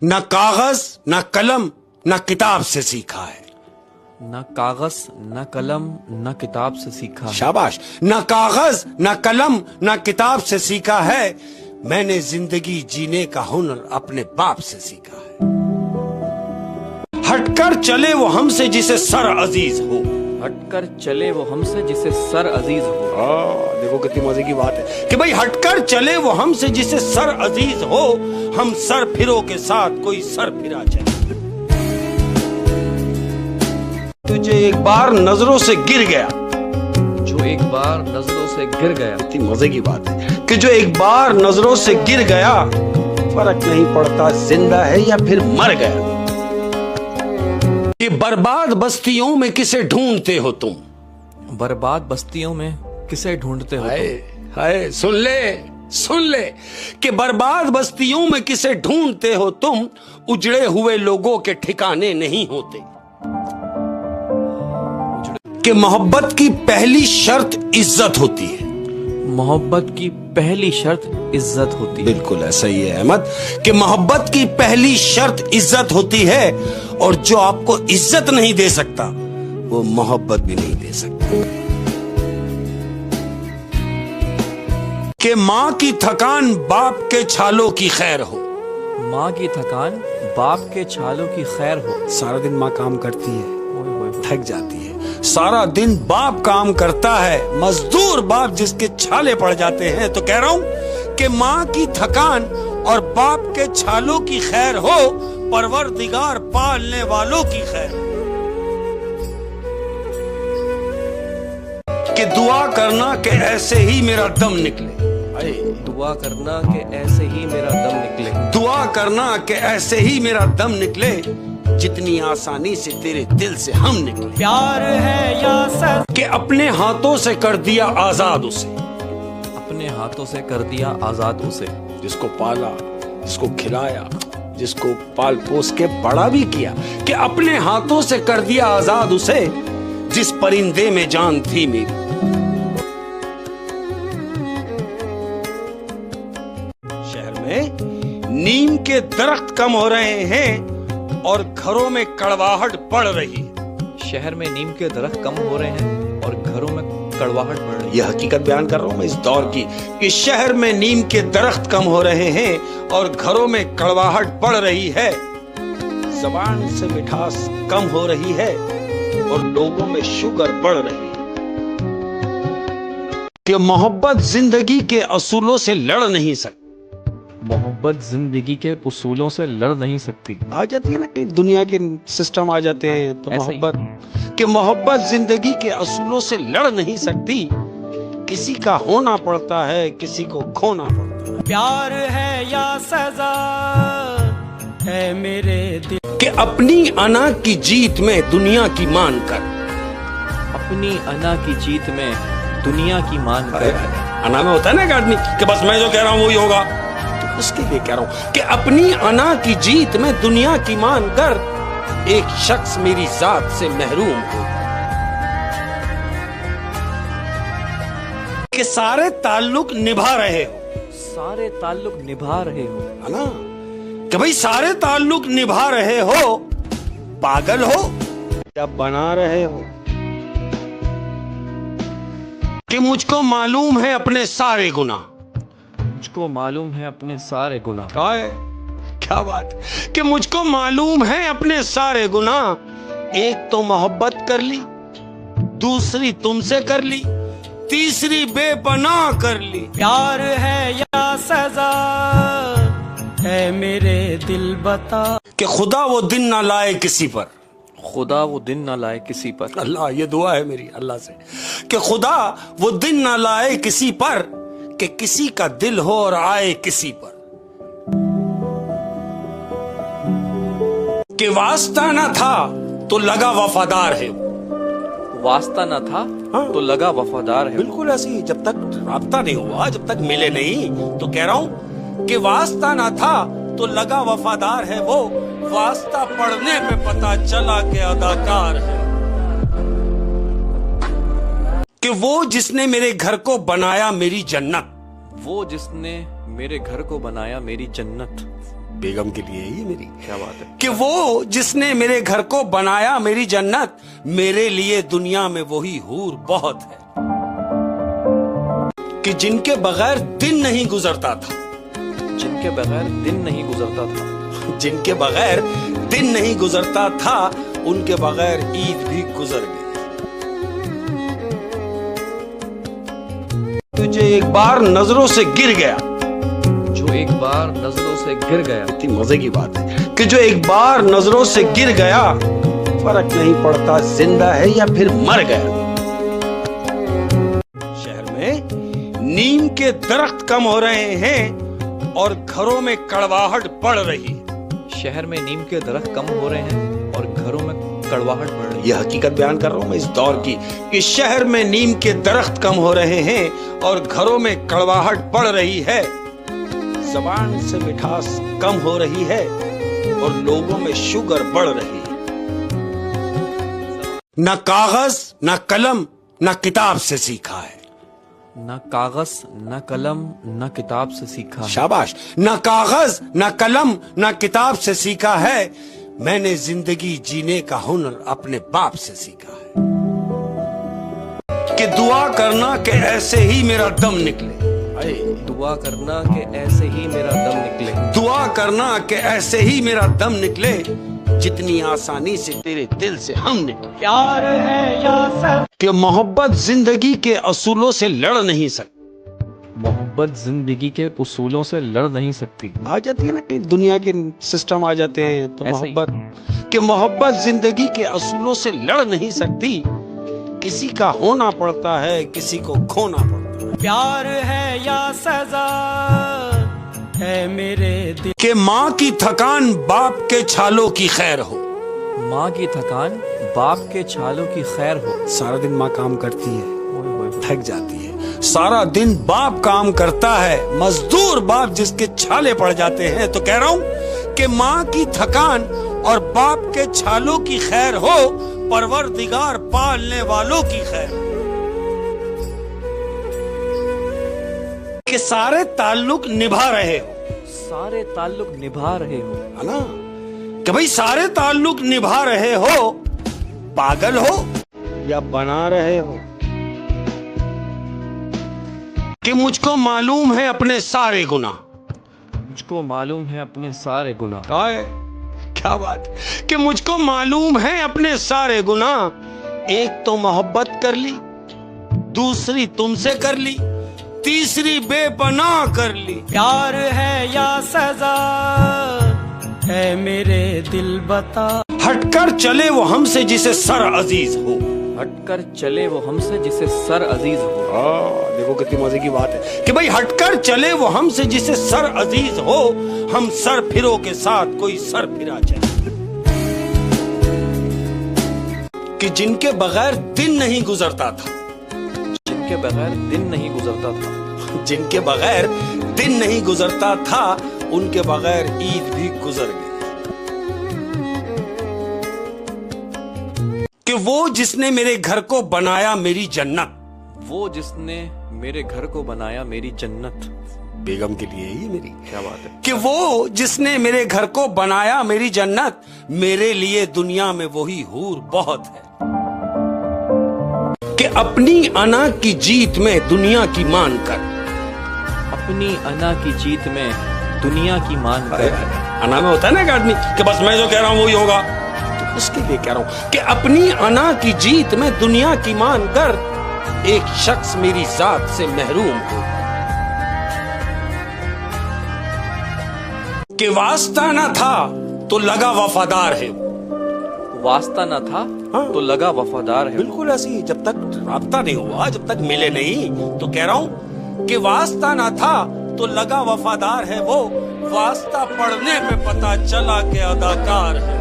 न कागज न कलम न किताब से सीखा है। न कागज न कलम न किताब से सीखा है। शाबाश। न कागज न कलम न किताब से सीखा है, मैंने जिंदगी जीने का हुनर अपने बाप से सीखा है। हटकर चले वो हमसे जिसे सर अजीज हो। हटकर चले वो हमसे जिसे सर अजीज हो। देखो कितनी मजे की बात है कि भाई हटकर चले वो हमसे जिसे सर अजीज हो, हम सर फिरो के साथ कोई सर फिरा चले। तुझे एक बार नजरों से गिर गया, जो एक बार नजरों से गिर गया। कितनी मजे की बात है कि जो एक बार नजरों से गिर गया, फर्क नहीं पड़ता जिंदा है या फिर मर गया। कि बर्बाद बस्तियों में किसे ढूंढते हो तुम। बर्बाद बस्तियों में किसे ढूंढते हो हाय तुम। हाय सुन ले कि बर्बाद बस्तियों में किसे ढूंढते हो तुम, उजड़े हुए लोगों के ठिकाने नहीं होते। कि मोहब्बत की पहली शर्त इज्जत होती है। मोहब्बत की पहली शर्त इज्जत होती है। बिल्कुल ऐसा ही है अहमद कि मोहब्बत की पहली शर्त इज्जत होती है, और जो आपको इज्जत नहीं दे सकता वो मोहब्बत भी नहीं दे सकता। कि माँ की थकान बाप के छालों की खैर हो। माँ की थकान बाप के छालों की खैर हो। सारा दिन माँ काम करती है, थक जाती है। सारा दिन बाप काम करता है, मजदूर बाप जिसके छाले पड़ जाते हैं। तो कह रहा हूं कि माँ की थकान और बाप के छालों की खैर हो, परवरदिगार पालने वालों की खैर। कि दुआ करना कि ऐसे ही मेरा दम निकले। दुआ करना कि ऐसे ही मेरा दम निकले। दुआ करना कि ऐसे ही मेरा दम निकले, जितनी आसानी से तेरे दिल से हम निकले। प्यार है या सर कि अपने हाथों से कर दिया आजाद उसे। अपने हाथों से कर दिया आजाद उसे। जिसको पाला, जिसको खिलाया, जिसको पाल पोस के बड़ा भी किया। कि अपने हाथों से कर दिया आजाद उसे, जिस परिंदे में जान थी मेरी। शहर में नीम के दरख्त कम हो रहे हैं और घरों में कड़वाहट बढ़ रही है। शहर में नीम के दरख्त कम हो रहे हैं और घरों में कड़वाहट बढ़ रही है। यह हकीकत बयान कर रहा हूं मैं इस दौर की कि शहर में नीम के दरख्त कम हो रहे हैं और घरों में कड़वाहट बढ़ रही है। जबान से मिठास कम हो रही है और लोगों में शुगर बढ़ रही है। कि मोहब्बत जिंदगी के असूलों से लड़ नहीं सकती। मोहब्बत जिंदगी के उसूलों से लड़ नहीं सकती। आ जाती है ना कि दुनिया के सिस्टम आ जाते हैं तो ऐसे ही। मोहब्बत कि मोहब्बत जिंदगी के असूलों से लड़ नहीं सकती। किसी का होना पड़ता है, किसी को खोना पड़ता है। प्यार है या सजा है मेरे दिल। कि अपनी अना की जीत में दुनिया की मान कर। अपनी अना की जीत में दुनिया की मान कर। अना में होता है ना एक आदमी कि बस मैं जो कह रहा हूं वही होगा, तो उसके लिए कह रहा हूं कि अपनी अना की जीत में दुनिया की मान कर, एक शख्स मेरी जात से महरूम हो। कि सारे ताल्लुक निभा रहे हो। सारे ताल्लुक निभा रहे हो। है ना कि भाई सारे ताल्लुक निभा रहे हो, पागल हो या बना रहे हो। कि मुझको मालूम है अपने सारे गुनाह। मुझको मालूम है अपने सारे गुनाह। क्या बात है कि मुझको मालूम है अपने सारे गुनाह। एक तो मोहब्बत कर ली, दूसरी तुमसे कर ली, तीसरी बेपनाह कर ली। प्यार है या सजा है मेरे दिल बता। कि खुदा वो दिन ना लाए किसी पर। खुदा वो दिन ना लाए किसी पर। अल्लाह, ये दुआ है मेरी अल्लाह से कि खुदा वो दिन ना लाए किसी पर, कि किसी का दिल हो और आए किसी पर। कि वास्ता ना था तो लगा वफादार है। वास्ता ना था तो लगा वफादार है। बिल्कुल ऐसे ही, जब तक राब्ता नहीं हुआ, जब तक मिले नहीं, तो कह रहा हूं कि वास्ता ना था तो लगा वफादार है वो। वास्ता पढ़ने में पता चला कि अदाकार है। कि वो जिसने मेरे घर को बनाया मेरी जन्नत। वो जिसने मेरे घर को बनाया मेरी जन्नत। بیگم کے لیے یہ میری کیا بات ہے. کہ وہ جس نے میرے گھر کو بنایا میری جنت، میرے لیے دنیا میں وہی حور بہت ہے. کہ جن کے بغیر دن نہیں گزرتا تھا، جن کے بغیر دن نہیں گزرتا تھا، جن کے بغیر دن نہیں گزرتا تھا، ان کے بغیر عید بھی گزر گئی. تجھے ایک بار نظروں سے گر گیا، جو ایک بار نظروں سے گر گیا. اتنی مزے کی بات ہے کہ جو ایک بار نظروں سے گر گیا، فرق نہیں پڑتا زندہ ہے یا پھر مر گیا. شہر میں نیم کے درخت کم ہو رہے ہیں اور گھروں میں کڑواہٹ بڑھ رہی ہے. شہر میں نیم کے درخت کم ہو رہے ہیں اور گھروں میں کڑواہٹ بڑھ رہی ہے. یہ حقیقت بیان کر رہا ہوں میں اس دور کی کہ شہر میں نیم کے درخت کم ہو رہے ہیں اور گھروں میں کڑواہٹ بڑھ رہی ہے. زبان سے مٹھاس کم ہو رہی ہے اور لوگوں میں شوگر بڑھ رہی ہے. نہ کاغذ نہ قلم نہ کتاب سے سیکھا ہے. نہ کاغذ نہ قلم نہ کتاب سے سیکھا ہے. شاباش. نہ کاغذ نہ قلم نہ کتاب سے سیکھا ہے، میں نے زندگی جینے کا ہنر اپنے باپ سے سیکھا ہے. کہ دعا کرنا کہ ایسے ہی میرا دم نکلے. دعا کرنا کہ ایسے ہی میرا دم نکلے. دعا کرنا کہ ایسے ہی میرا دم نکلے، جتنی آسانی سے تیرے دل سے ہم نکلے. پیار ہے یا سب کہ محبت زندگی کے اصولوں سے لڑ نہیں سکتی. محبت زندگی کے اصولوں سے لڑ نہیں سکتی. آ جاتی ہے نا کہ دنیا کے سسٹم آ جاتے ہیں تو ایسے ہی. محبت کہ محبت زندگی کے اصولوں سے لڑ نہیں سکتی. کسی کا ہونا پڑتا ہے، کسی کو کھونا پڑتا ہے. پیار ہے یا سزا ہے میرے دل کہ ماں کی تھکان باپ کے چھالوں کی خیر ہو. ماں کی تھکان باپ کے چھالوں کی خیر ہو. سارا دن ماں کام کرتی ہے، تھک جاتی ہے. سارا دن باپ کام کرتا ہے، مزدور باپ جس کے چھالے پڑ جاتے ہیں. تو کہہ رہا ہوں کہ ماں کی تھکان اور باپ کے چھالوں کی خیر ہو، پروردگار پالنے والوں کی خیر ہو. کہ سارے تعلق نبھا رہے ہو، سارے تعلق نبھا رہے ہو. ہے نا؟ کہ بھئی سارے تعلق نبھا رہے ہو، پاگل ہو یا بنا رہے ہو. کہ مجھ کو معلوم ہے اپنے سارے گناہ. مجھ کو معلوم ہے اپنے سارے گناہ. آئے کیا بات ہے کہ مجھ کو معلوم ہے اپنے سارے گناہ. ایک تو محبت کر لی، دوسری تم سے کر لی، تیسری بے پناہ کر لی. پیار ہے یا سزا ہے میرے دل بتا. ہٹ کر چلے وہ ہم سے جسے سر عزیز ہو. ہٹ کر چلے وہ ہم سے جسے سر عزیز ہو. دیکھو کتنی مزے کی بات ہے کہ بھئی ہٹ کر چلے وہ ہم سے جسے سر عزیز ہو. ہم سر پھرو کے ساتھ کوئی سر پھرا چلے. کہ جن کے بغیر دن نہیں گزرتا تھا، جن کے بغیر دن نہیں گزرتا تھا، جن کے بغیر دن نہیں گزرتا تھا، ان کے بغیر عید بھی گزر گئی. کہ وہ جس نے میرے گھر کو بنایا میری جنت. وہ جس نے میرے گھر کو بنایا میری جنت. بیگم کے لیے یہ میری کیا بات ہے. کہ وہ جس نے میرے گھر کو بنایا میری جنت، میرے لیے دنیا میں وہی حور بہت ہے. کہ اپنی انا کی جیت میں دنیا کی مان کر. اپنی انا کی جیت میں دنیا کی مان کر. انا میں ہوتا ہے نا ایک آدمی کہ بس میں جو کہہ رہا ہوں وہی ہوگا، تو اس کے لیے کہہ رہا ہوں کہ اپنی انا کی جیت میں دنیا کی مان کر، ایک شخص میری ذات سے محروم ہو. کہ واسطہ نہ تھا تو لگا وفادار ہے. واسطہ نہ تھا تو لگا وفادار ہے. بالکل ایسی، جب تک رابطہ نہیں ہوا، جب تک ملے نہیں، تو کہہ رہا ہوں کہ واسطہ نہ تھا تو لگا وفادار ہے وہ. واسطہ پڑھنے میں پتا چلا کہ اداکار ہے.